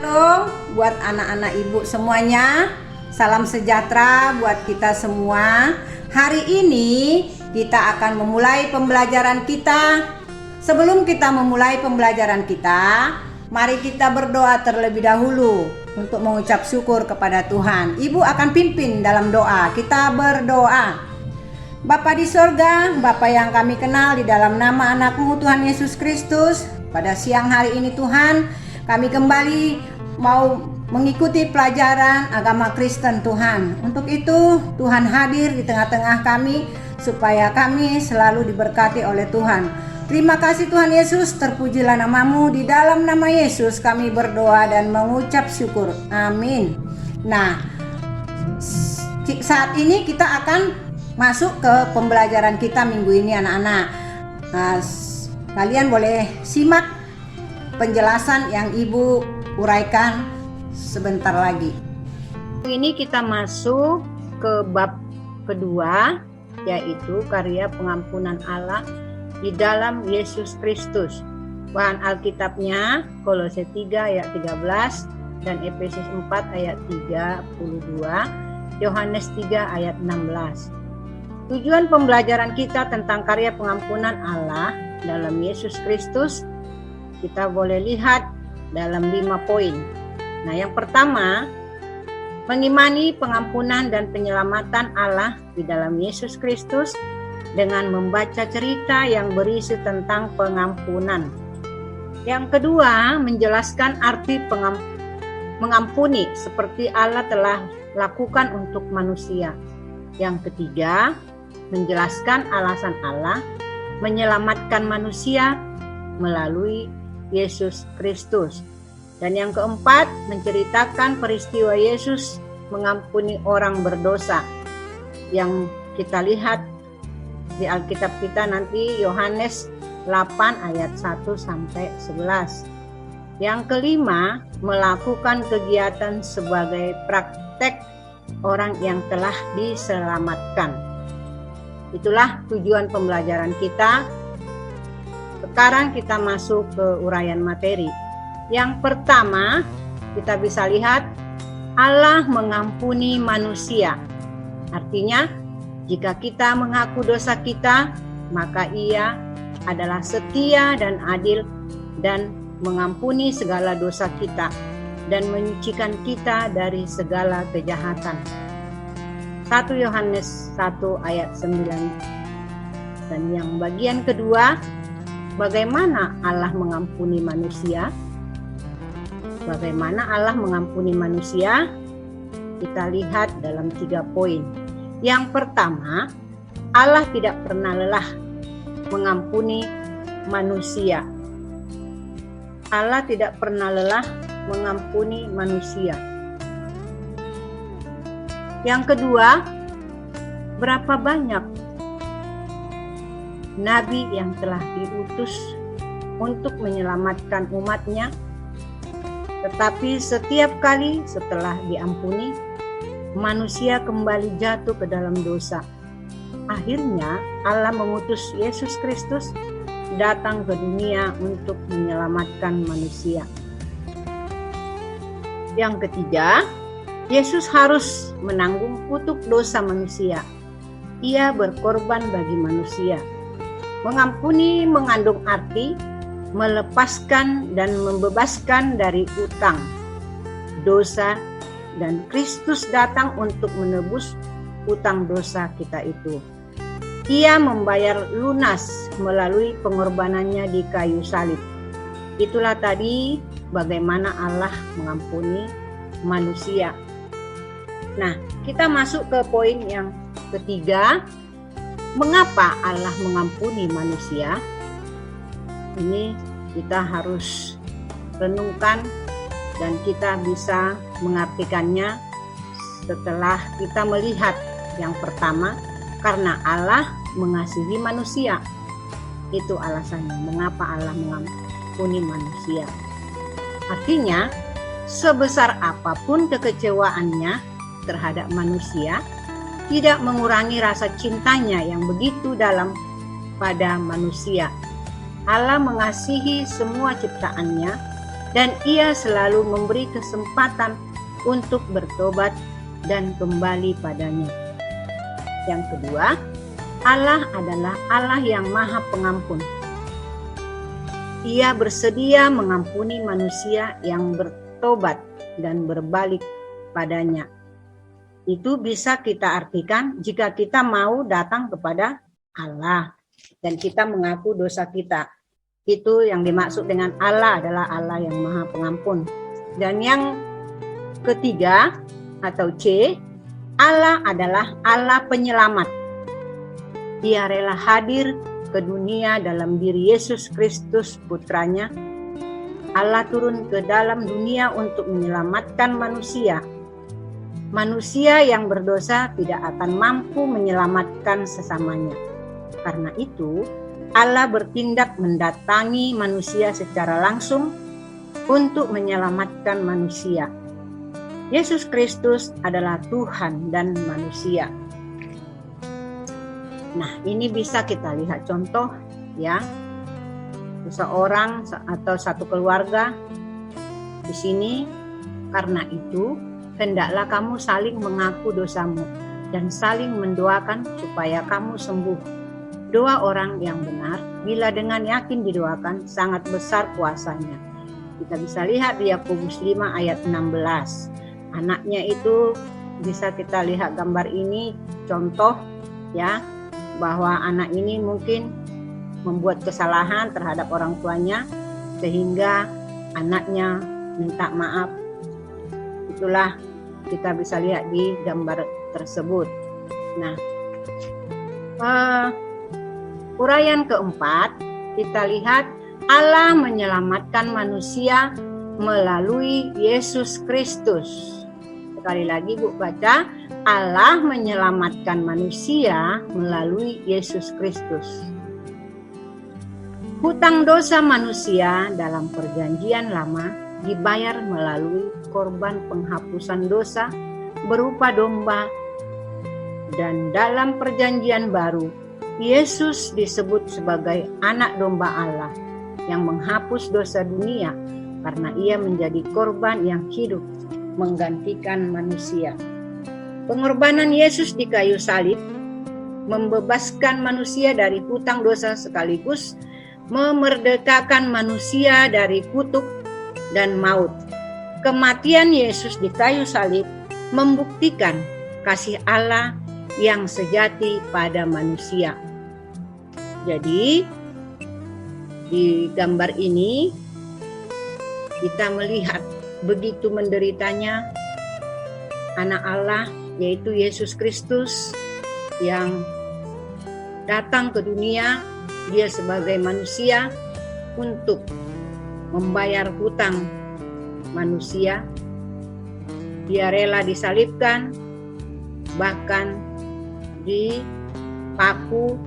Halo buat anak-anak ibu semuanya, salam sejahtera buat kita semua. Hari ini kita akan memulai pembelajaran kita. Sebelum kita memulai pembelajaran kita, mari kita berdoa terlebih dahulu untuk mengucap syukur kepada Tuhan. Ibu akan pimpin dalam doa. Kita berdoa. Bapa di sorga, Bapa yang kami kenal di dalam nama anak-Mu Tuhan Yesus Kristus, pada siang hari ini Tuhan, kami kembali mau mengikuti pelajaran agama Kristen Tuhan. Untuk itu Tuhan hadir di tengah-tengah kami supaya kami selalu diberkati oleh Tuhan. Terima kasih Tuhan Yesus, terpujilah nama-Mu. Di dalam nama Yesus kami berdoa dan mengucap syukur. Amin. Nah, saat ini kita akan masuk ke pembelajaran kita minggu ini anak-anak. Kalian boleh simak penjelasan yang Ibu uraikan sebentar lagi. Ini kita masuk ke bab kedua, yaitu karya pengampunan Allah di dalam Yesus Kristus. Bahan Alkitabnya Kolose 3 ayat 13 dan Efesus 4 ayat 32, Yohanes 3 ayat 16. Tujuan pembelajaran kita tentang karya pengampunan Allah dalam Yesus Kristus kita boleh lihat dalam 5 poin. Nah, yang pertama, mengimani pengampunan dan penyelamatan Allah di dalam Yesus Kristus dengan membaca cerita yang berisi tentang pengampunan. Yang kedua, menjelaskan arti mengampuni seperti Allah telah lakukan untuk manusia. Yang ketiga, menjelaskan alasan Allah menyelamatkan manusia melalui Yesus Kristus. Dan yang keempat, menceritakan peristiwa Yesus mengampuni orang berdosa yang kita lihat di Alkitab kita nanti Yohanes 8 ayat 1 sampai 11. Yang kelima, melakukan kegiatan sebagai praktek orang yang telah diselamatkan. Itulah tujuan pembelajaran kita. Sekarang kita masuk ke uraian materi. Yang pertama, kita bisa lihat Allah mengampuni manusia. Artinya, jika kita mengaku dosa kita, maka Ia adalah setia dan adil dan mengampuni segala dosa kita dan menyucikan kita dari segala kejahatan. 1 Yohanes 1 ayat 9. Dan yang bagian kedua, bagaimana Allah mengampuni manusia? Bagaimana Allah mengampuni manusia? Kita lihat dalam 3 poin. Yang pertama, Allah tidak pernah lelah mengampuni manusia. Allah tidak pernah lelah mengampuni manusia. Yang kedua, berapa banyak nabi yang telah diutus untuk menyelamatkan umatnya, tetapi setiap kali setelah diampuni, manusia kembali jatuh ke dalam dosa. Akhirnya Allah mengutus Yesus Kristus datang ke dunia untuk menyelamatkan manusia. Yang ketiga, Yesus harus menanggung kutuk dosa manusia. Ia berkorban bagi manusia. Mengampuni mengandung arti melepaskan dan membebaskan dari utang, dosa, dan Kristus datang untuk menebus utang dosa kita itu. Ia membayar lunas melalui pengorbanannya di kayu salib. Itulah tadi bagaimana Allah mengampuni manusia. Nah, kita masuk ke poin yang ketiga. Mengapa Allah mengampuni manusia? Ini kita harus renungkan dan kita bisa mengartikannya setelah kita melihat yang pertama, karena Allah mengasihi manusia. Itu alasannya mengapa Allah mengampuni manusia. Artinya, sebesar apapun kekecewaannya terhadap manusia, tidak mengurangi rasa cintanya yang begitu dalam pada manusia. Allah mengasihi semua ciptaannya dan Ia selalu memberi kesempatan untuk bertobat dan kembali padanya. Yang kedua, Allah adalah Allah yang Maha Pengampun. Ia bersedia mengampuni manusia yang bertobat dan berbalik padanya. Itu bisa kita artikan jika kita mau datang kepada Allah dan kita mengaku dosa kita. Itu yang dimaksud dengan Allah adalah Allah yang Maha Pengampun. Dan yang ketiga atau C, Allah adalah Allah penyelamat. Ia rela hadir ke dunia dalam diri Yesus Kristus putranya. Allah turun ke dalam dunia untuk menyelamatkan manusia. Manusia yang berdosa tidak akan mampu menyelamatkan sesamanya. Karena itu, Allah bertindak mendatangi manusia secara langsung untuk menyelamatkan manusia. Yesus Kristus adalah Tuhan dan manusia. Nah, ini bisa kita lihat contoh ya. Seseorang atau satu keluarga di sini. Karena itu, hendaklah kamu saling mengaku dosamu dan saling mendoakan supaya kamu sembuh. Doa orang yang benar, bila dengan yakin didoakan, sangat besar kuasanya. Kita bisa lihat di Yakobus 5 ayat 16. Anaknya itu bisa kita lihat gambar ini, contoh ya, bahwa anak ini mungkin membuat kesalahan terhadap orang tuanya, sehingga anaknya minta maaf. Itulah kita bisa lihat di gambar tersebut. Nah, uraian keempat, kita lihat Allah menyelamatkan manusia melalui Yesus Kristus. Sekali lagi Bu baca, Allah menyelamatkan manusia melalui Yesus Kristus. Hutang dosa manusia dalam perjanjian lama dibayar melalui korban penghapusan dosa berupa domba, dan dalam perjanjian baru Yesus disebut sebagai anak domba Allah yang menghapus dosa dunia karena Ia menjadi korban yang hidup menggantikan manusia. Pengorbanan Yesus di kayu salib membebaskan manusia dari hutang dosa sekaligus memerdekakan manusia dari kutuk dan maut. Kematian Yesus di kayu salib membuktikan kasih Allah yang sejati pada manusia. Jadi di gambar ini kita melihat begitu menderitanya anak Allah, yaitu Yesus Kristus, yang datang ke dunia, Dia sebagai manusia untuk membayar hutang manusia. Dia rela disalibkan, bahkan dipaku,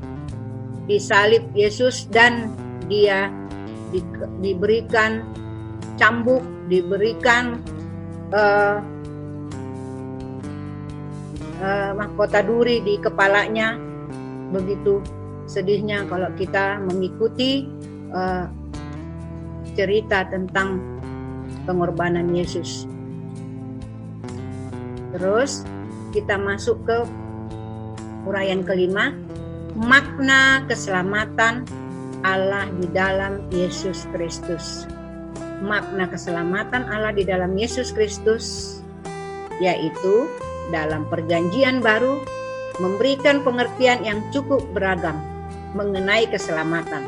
disalib Yesus, dan Dia diberikan cambuk, diberikan mahkota duri di kepalanya. Begitu sedihnya kalau kita mengikuti cerita tentang pengorbanan Yesus. Terus kita masuk ke uraian kelima, makna keselamatan Allah di dalam Yesus Kristus. Makna keselamatan Allah di dalam Yesus Kristus yaitu dalam perjanjian baru memberikan pengertian yang cukup beragam mengenai keselamatan.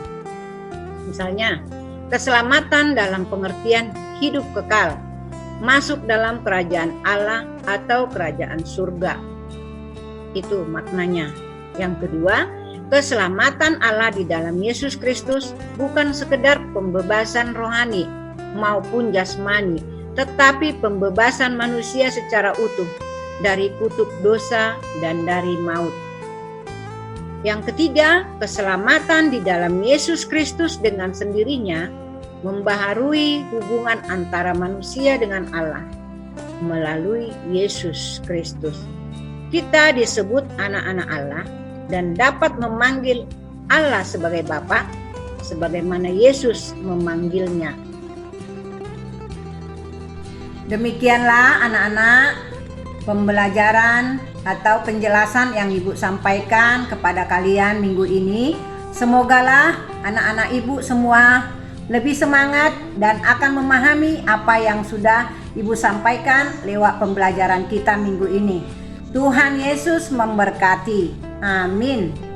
Misalnya, keselamatan dalam pengertian hidup kekal, masuk dalam kerajaan Allah atau kerajaan surga. Itu maknanya. Yang kedua, keselamatan Allah di dalam Yesus Kristus bukan sekedar pembebasan rohani maupun jasmani, tetapi pembebasan manusia secara utuh dari kutuk dosa dan dari maut. Yang ketiga, keselamatan di dalam Yesus Kristus dengan sendirinya membaharui hubungan antara manusia dengan Allah melalui Yesus Kristus. Kita disebut anak-anak Allah dan dapat memanggil Allah sebagai Bapa sebagaimana Yesus memanggilnya. Demikianlah anak-anak pembelajaran atau penjelasan yang Ibu sampaikan kepada kalian minggu ini. Semogalah anak-anak Ibu semua lebih semangat dan akan memahami apa yang sudah Ibu sampaikan lewat pembelajaran kita minggu ini. Tuhan Yesus memberkati. Amin.